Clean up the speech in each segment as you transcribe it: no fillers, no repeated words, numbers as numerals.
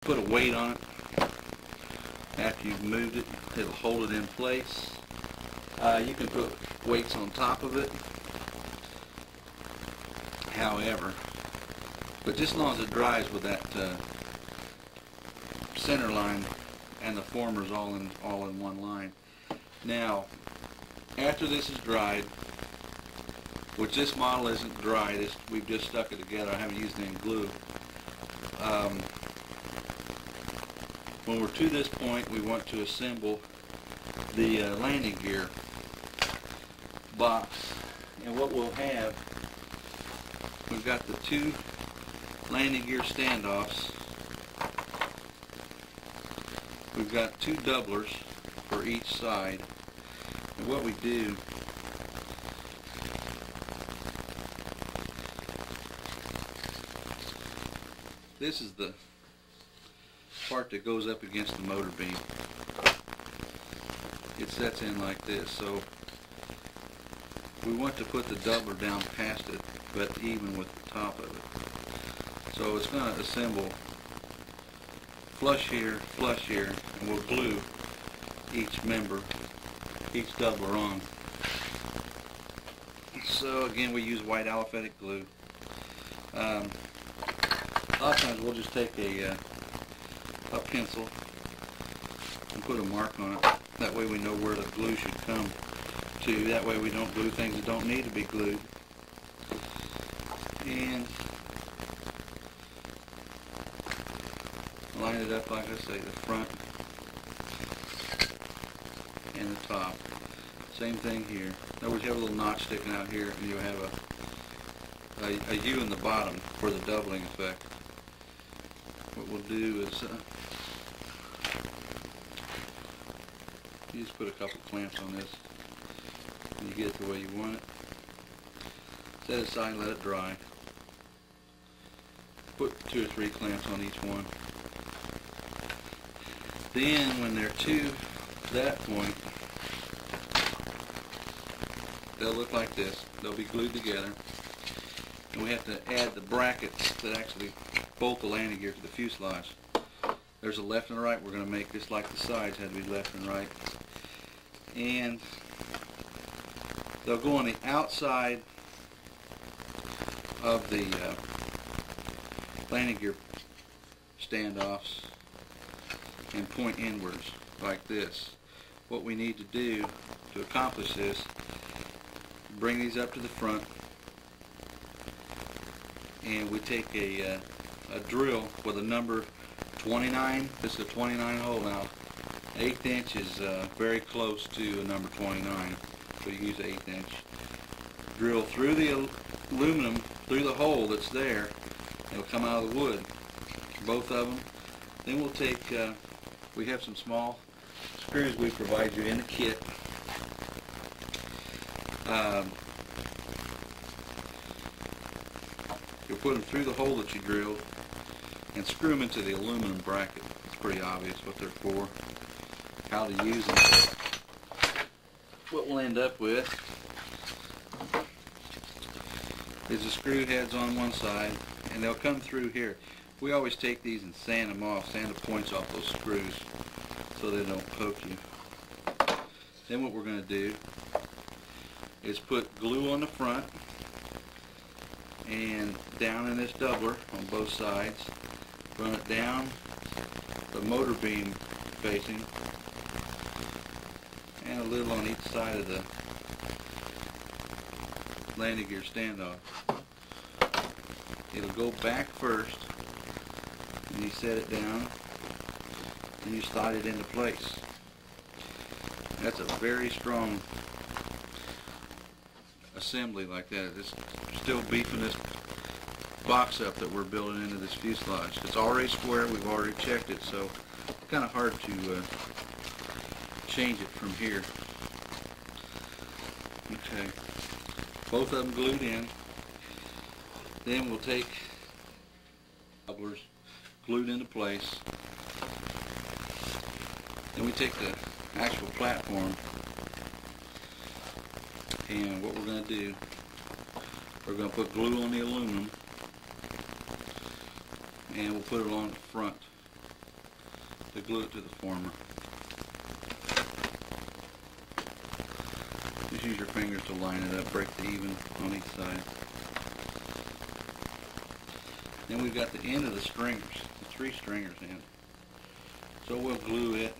Put a weight on it. After you've moved it, it'll hold it in place. You can put weights on top of it, however, but just as long as it dries with that center line and the formers all in one line. Now, after this is dried, which this model isn't dried, we've just stuck it together. I haven't used any glue. When we're to this point, we want to assemble the landing gear box. And what we'll have, we've got the two landing gear standoffs. We've got two doublers for each side. And what we do, this is the part that goes up against the motor beam. It sets in like this, so we want to put the doubler down past it, but even with the top of it. So it's going to assemble flush here, and we'll glue each member, each doubler on. So again, we use white aliphatic glue. A lot of times we'll just take a pencil and put a mark on it. That way we know where the glue should come to. That way we don't glue things that don't need to be glued. And line it up, like I say, the front and the top. Same thing here. In other words, you have a little notch sticking out here, and you have a U in the bottom for the doubling effect. What we'll do is you just put a couple clamps on this and you get it the way you want it. Set it aside and let it dry. Put 2 or 3 clamps on each one. Then when they're to that point, they'll look like this. They'll be glued together. And we have to add the brackets that actually bolt the landing gear to the fuselage. There's a left and a right. We're going to make this like the sides had to be left and right. And they'll go on the outside of the landing gear standoffs and point inwards like this. What we need to do to accomplish this, bring these up to the front, and we take a drill with a number 29. This is a 29 hole now. 1/8 inch is very close to a number 29, so you use an 1/8 inch. Drill through the aluminum, through the hole that's there. It'll come out of the wood, both of them. Then we'll take, we have some small screws we provide you in the kit. You'll put them through the hole that you drilled and screw them into the aluminum bracket. It's pretty obvious what they're for, how to use them. What we'll end up with is the screw heads on one side, and they'll come through here. We always take these and sand them off, sand the points off those screws so they don't poke you. Then what we're going to do is put glue on the front and down in this doubler on both sides. Run it down the motor beam facing and a little on each side of the landing gear standoff. It'll go back first, and you set it down and you slide it into place. That's a very strong assembly like that. It's still beefing this box up that we're building into this fuselage. It's already square, we've already checked it, so it's kind of hard to change it from here. Okay, both of them glued in. Then we'll take doublers glued into place. Then we take the actual platform, and what we're going to do, we're going to put glue on the aluminum, and we'll put it on the front to glue it to the former. Just use your fingers to line it up, break it even on each side. Then we've got the end of the stringers, the 3 stringers in. So we'll glue it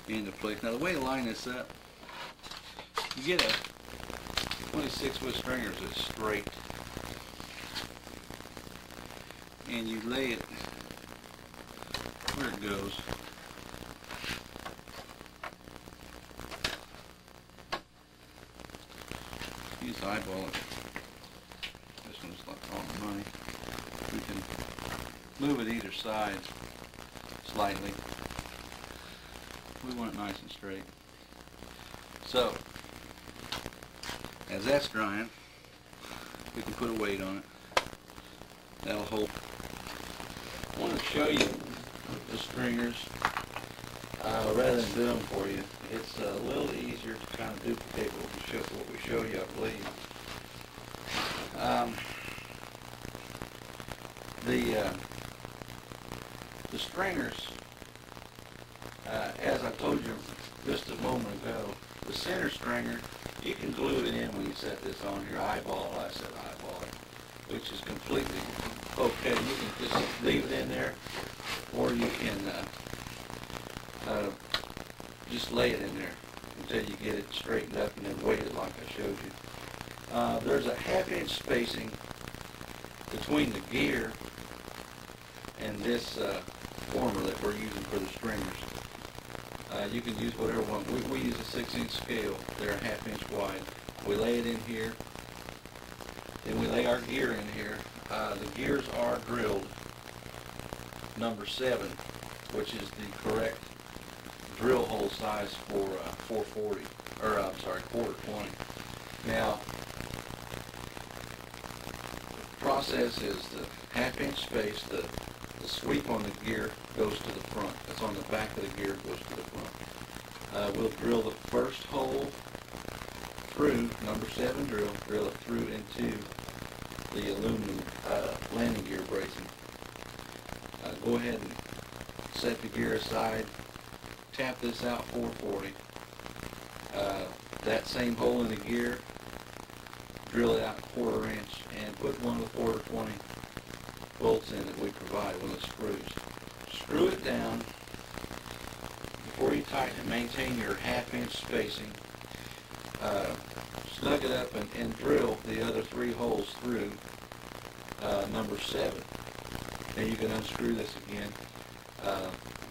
into place. Now the way to line this up, you get a 26-foot stringers that's straight, and you lay it where it goes. Use eyeball it. This one's like all the money. We can move it either side slightly. We want it nice and straight. So, as that's drying, we can put a weight on it. That'll hold. I want to show you the stringers rather than do them for you. It's a little easier to kind of duplicate what we show you, I believe. The stringers, as I told you just a moment ago, the center stringer, you can glue it in when you set this on your eyeball. I said eyeball, which is completely okay. You can just leave it in there, or you can just lay it in there until you get it straightened up and then weight it like I showed you. There's a 1/2-inch spacing between the gear and this former that we're using for the stringers. You can use whatever one. We use a 6-inch scale. They're a 1/2 inch wide. We lay it in here. Then we lay our gear in here. The gears are drilled number 7, which is the correct drill hole size for 440, or I'm sorry, 420. Now, the process is the 1/2-inch space. The sweep on the gear goes to the front. That's on the back of the gear, goes to the front. We'll drill the first hole through, number 7 drill it through into the aluminum landing gear bracing. Go ahead and set the gear aside. Tap this out 440. That same hole in the gear, drill it out 1/4 inch and put one of the 420 bolts in that we provide with the screws. Screw it down before you tighten it. Maintain your 1/2-inch spacing. Snug it up and drill the other 3 holes through number 7. Then you can unscrew this again.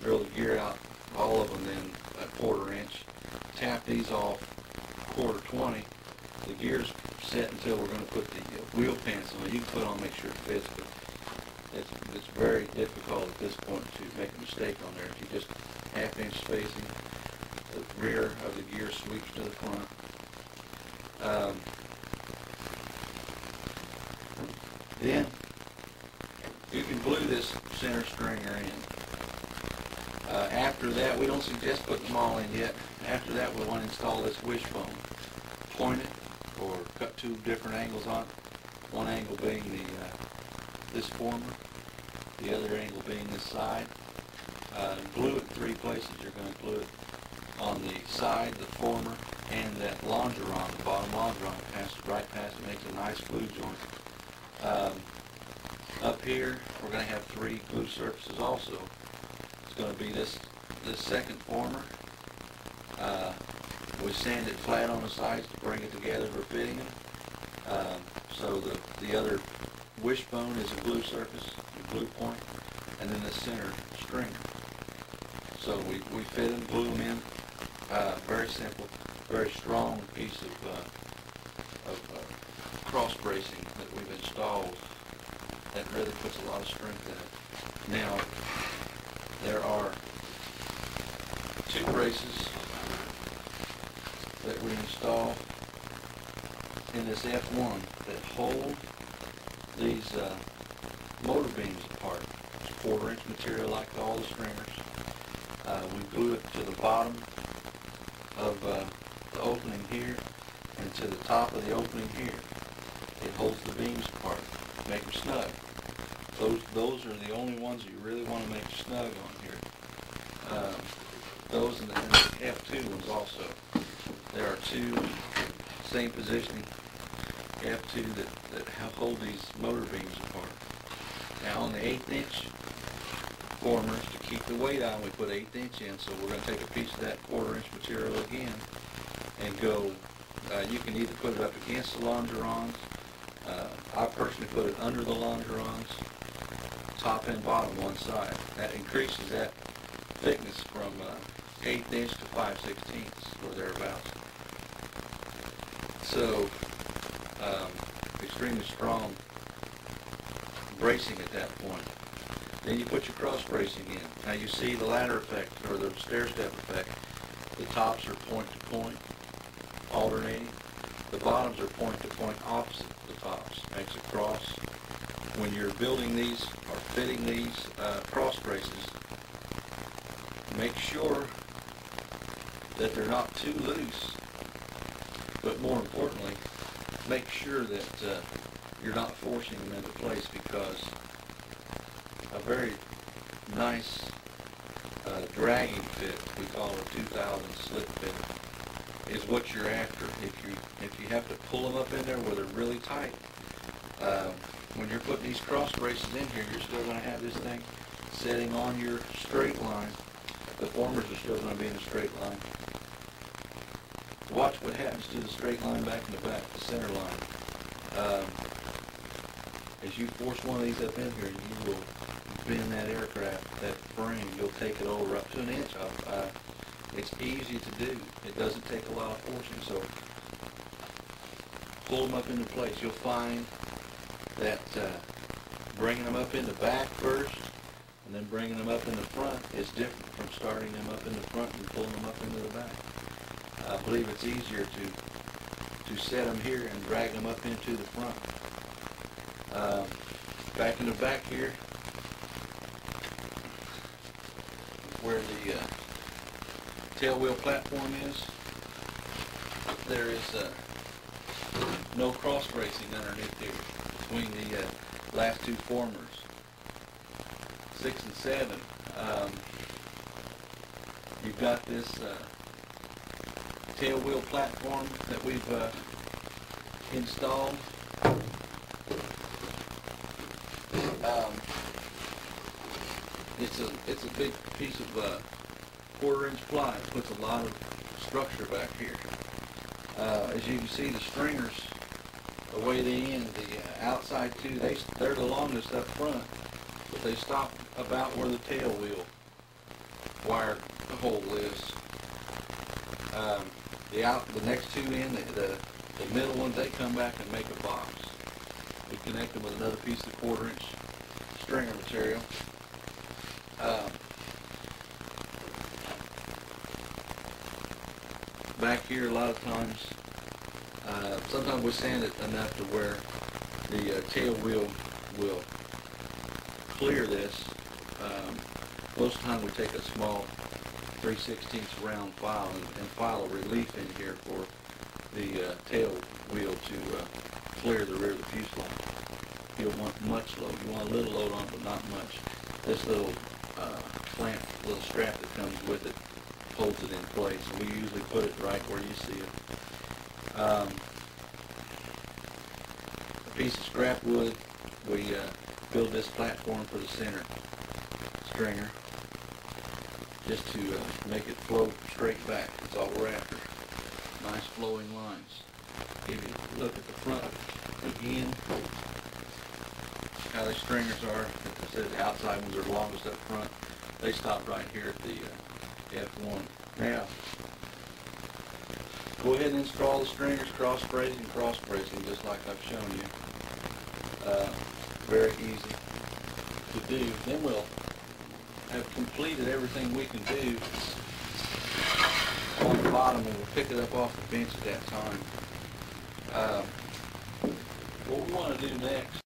Drill the gear out, all of them, then a 1/4 inch. Tap these off 1/4 The gear's set until we're going to put the wheel pants on. You can put on, make sure it fits, but it's very difficult at this point to make a mistake on there. If you just 1/2-inch spacing, the rear of the gear sweeps to the front. Then you can glue this center stringer in. After that, we don't suggest putting them all in yet. After that, we'll want to install this wishbone. Point it or cut 2 different angles on it. One angle being this former, the other angle being this side. Glue it in 3 places. You're going to glue it on the side, the former, and that longeron, the bottom longeron, right past it, makes a nice glue joint. Up here, we're going to have 3 glue surfaces also. It's going to be this second former. We sand it flat on the sides to bring it together for fitting them. So the other wishbone is a glue surface, a glue point, and then the center stringer. So we fit them, glue them in. Very simple, very strong piece of cross bracing that we've installed that really puts a lot of strength in it. Now, there are 2 braces that we install in this F1 that hold these motor beams apart. It's 1/4-inch material like all the stringers. We glue it to the bottom of the opening here and to the top of the opening here. It holds the beams apart, make them snug. Those are the only ones you really want to make snug on here. Those and the F2 ones also. There are two same positioning F2 that hold these motor beams apart. Now on the 1/8 inch formers, to keep the weight on, we put 1/8 inch in, so we're going to take a piece of that 1/4 inch material again and go, you can either put it up against the longerons, I personally put it under the longerons, top and bottom one side. That increases that thickness from 1/8 inch to 5/16 or thereabouts. So extremely strong bracing at that point. Then you put your cross bracing in. Now you see the ladder effect, or the stair step effect. The tops are point to point, alternating. The bottoms are point to point opposite the tops. Makes a cross. When you're building these or fitting these cross braces, make sure that they're not too loose. But more importantly, make sure that you're not forcing them into place, because a very nice dragging fit, we call it a 2000 slip fit, is what you're after. If you have to pull them up in there where they're really tight, when you're putting these cross braces in here, you're still going to have this thing sitting on your straight line. The formers are still going to be in a straight line. Watch what happens to the straight line back in the back, the center line. As you force one of these up in here, you will bend that aircraft, that frame, you'll take it over up to 1 inch. It's easy to do. It doesn't take a lot of forcing, so pull them up into place. You'll find that bringing them up in the back first and then bringing them up in the front is different from starting them up in the front and pulling them up into the back. I believe it's easier to set them here and drag them up into the front. Back in the back here, where the tail wheel platform is, there is no cross bracing underneath here between the last two formers, 6 and 7. You've got this tail wheel platform that we've installed. It's a big piece of 1/4 inch ply. It puts a lot of structure back here. As you can see, the stringers, the way they end, the outside two, they're the longest up front, but they stop about where the tail wheel wire hole is. The next two in, the middle ones, they come back and make a box. We connect them with another piece of 1/4 inch stringer material. Back here, a lot of times, sometimes we sand it enough to where the tail wheel will clear this. Most of the time we take a small 3/16 round file and file a relief in here for the tail wheel to clear the rear of the fuselage. You don't want much load. You want a little load on it, but not much. This little clamp, little strap that comes with it, holds it in place. We usually put it right where you see it. A piece of scrap wood, we build this platform for the center stringer, just to make it flow straight back. That's all we're after. Nice flowing lines. If you look at the front again, how the stringers are. Like I said, the outside ones are longest up front. They stop right here at the F1. Now, go ahead and install the stringers, cross bracing, just like I've shown you. Very easy to do. Then we'll have completed everything we can do on the bottom, and we'll pick it up off the bench at that time. What we want to do next